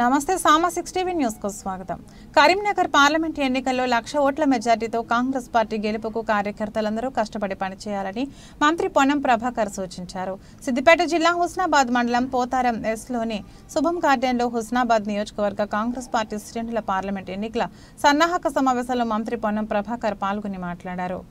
నమస్తే సామా 6 TV news కు స్వాగతం। కరీంనగర్ పార్లమెంట్ ఎన్నికల్లో 1,00,000 ఓట్ల మెజార్టీతో కాంగ్రెస్ పార్టీ గెలుపుకు కార్యకర్తలందరూ కష్టపడి పనిచేయాలని మంత్రి పొన్నం ప్రభాకర్ సూచించారు। సిద్దిపేట జిల్లా హుస్నాబాద్ మండలం పోతారం ఎస్లోని శుభం గార్డెన్లో హుస్నాబాద్ నియోజకవర్గ కాంగ్రెస్ పార్టీ శ్రేణుల పార్లమెంట్ ఎన్నికల సన్నాహక సమావేశంలో మంత్రి పొన్నం ప్రభాకర్ పాల్గొని మాట్లాడారు।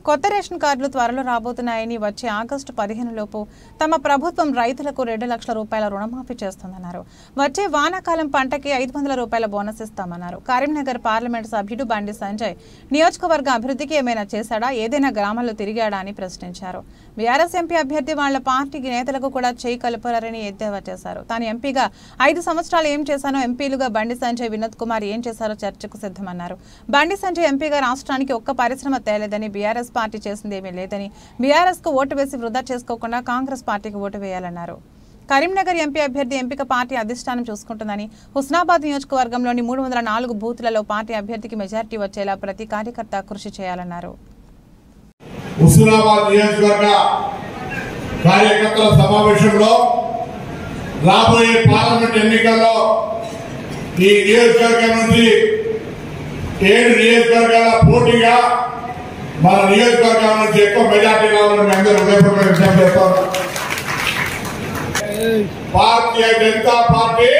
కొత్త రేషన్ కార్డులు త్వరలో రాబోతున్నాయని వచ్చే ఆగస్టు 15 లోపు తమ ప్రభుత్వం రైతులకు 2 లక్షల రూపాయల రుణమాఫీ చేస్తుందన్నారు। వచ్చే వానాకాలం పంటకి 500 రూపాయల బోనస్ ఇస్తామన్నారు। కరీంనగర్ పార్లమెంట్ సభ్యుడు బండి సంజయ్ నియోజకవర్గ అభివృద్ధికి ఏమైనా చేశాడా, ఏదైనా గ్రామాల్లో తిరిగాడా అని ప్రశ్నించారు। బీఆర్ఎస్ ఎంపీ అభ్యర్థి వాళ్ల పార్టీకి నేతలకు కూడా చేయి కలుపుతారని ఎద్దేవా చేశారు। తాను ఎంపీగా 5 సంవత్సరాలు ఏం చేశానో ఎంపీలుగా బండి సంజయ్ వినోద్ కుమార్ ఏం చేశారో చర్చకు సిద్ధమన్నారు। బండి సంజయ్ ఎంపీగా రాష్ట్రానికి ఒక్క పరిశ్రమ తేలేదని, బీఆర్ఎస్ పార్టీ చేసిందేమీ లేదని, బీఆర్ఎస్ కు ఓటు వేసి వృధా చేసుకోకుండా కాంగ్రెస్ పార్టీకి ఓటు వేయాలన్నారు। కరీంనగర్ ఎంపీ అభ్యర్థి ఎంపిక పార్టీ అధిష్టానం చూసుకుంటుందని, హుస్నాబాద్ నియోజకవర్గంలోని 304 బూతులలో పార్టీ అభ్యర్థికి మెజార్టీ వచ్చేలా ప్రతి కార్యకర్త కృషి చేయాలన్నారు। హుస్నాబాద్ నియోజకవర్గ కార్యకర్తల సమావేశంలో రాబోయే పార్లమెంట్ ఎన్నికల్లో ఈ నియోజకవర్గం నుంచి 7 నియోజకవర్గాల పోటీగా మన నియోజకవర్గం నుంచి ఎక్కువ మెజార్టీ రావాలని అందరూ హృదయపూర్వకంగా విజ్ఞప్తి చేస్తాం। భారతీయ జనతా పార్టీ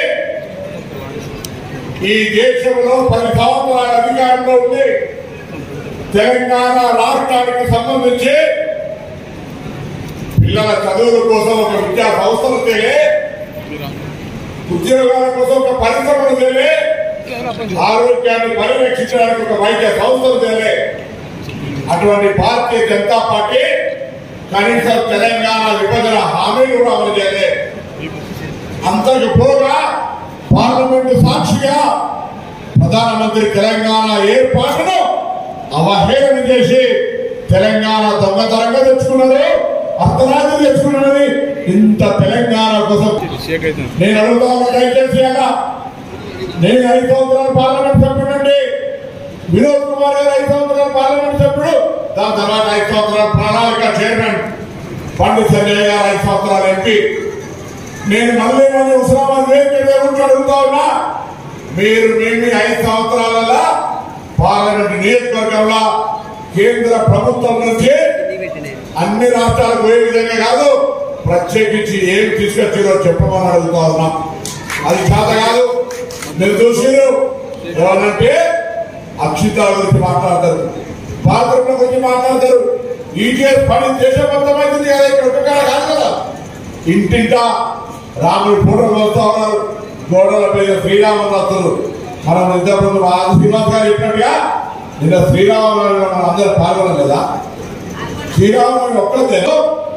ఈ దేశంలో 10 సంవత్సరాల అధికారంలో ఉంది। తెలంగాణ రాష్ట్రానికి సంబంధించి పిల్లల చదువుల కోసం ఒక విద్యా సంస్థలు తేలే, ఉద్యోగాల కోసం ఒక పరిశ్రమలు తేలే, ఆరోగ్యాన్ని పర్యవేక్షించడానికి ఒక వైద్య సంస్థలు తేలే। అటువంటి భారతీయ జనతా పార్టీ కనీసం తెలంగాణ విభజన హామీలు కూడా అమలు చేయలే। అంతకు పోగా పార్లమెంటు సాక్షిగా ప్రధానమంత్రి తెలంగాణ ఏర్పాటును అవహేళన చేసి తెలంగాణ దొంగతనంగా తెచ్చుకున్నది, అర్ధరాత్రి తెచ్చుకున్నది। ఇంత తెలంగాణ కోసం నేను అడుగుతాను, దయచేసి నేను 5 సంవత్సరాలు పార్లమెంట్ సభ్యుడండి, వినోద్ కుమార్ గారు 5 సంవత్సరాలు పార్లమెంట్ సభ్యుడు, దాని తర్వాత 5 సంవత్సరాల ప్రణాళిక చైర్మన్ బండి సంజయ్ గారు 5 సంవత్సరాలు ఎంపీ। నేను మళ్ళీ హుస్నాబాద్ వేదిక అడుగుతా ఉన్నా, మీరు మేము 5 సంవత్సరాల పార్లమెంట్ నియోజకవర్గంలో కేంద్ర ప్రభుత్వం నుంచి అన్ని రాష్ట్రాలకు పోయే విధంగా కాదు, ప్రత్యేకించి ఏం తీసుకొచ్చారో చెప్పమని అడుగుతా ఉన్నా। అది చేత కాదు, మీరు చూసిరు ఎవరంటే అక్షితాల గురించి మాట్లాడతారు, బాత్రూమ్ల గురించి మాట్లాడతారు। ఈటీఎస్ పని దేశబద్ధమైంది కదా, ఇక్కడ ఒక్కగా కాదు కదా। ఇంటింటా రాముడు ఫోటోలు వస్తా ఉన్నారు, గోడల మీద శ్రీరామరాత్రులు। మనం ఇంతకు శ్రీనివాస్ గారు చెప్పినట్టుగా నిన్న శ్రీరామనవమి మనం అందరూ పాల్గొనలేదా? శ్రీరామనవమి ఒక్కటే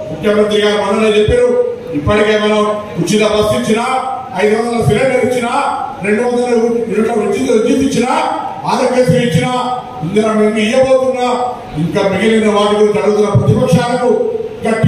ముఖ్యమంత్రి గారు మనలో చెప్పారు, ఇప్పటికే మనం ఉచిత బస్సు ఇచ్చినా, 500 సిలిండర్ ఇచ్చినా, 200 విద్యుత్ ఇచ్చినా, ఆరోగ్యశ్రీ ఇచ్చినా, ఇందులో మేము ఇవ్వబోతున్నా। ఇంకా మిగిలిన వాటి గురించి అడుగుతున్న ప్రతిపక్షాలకు గట్టి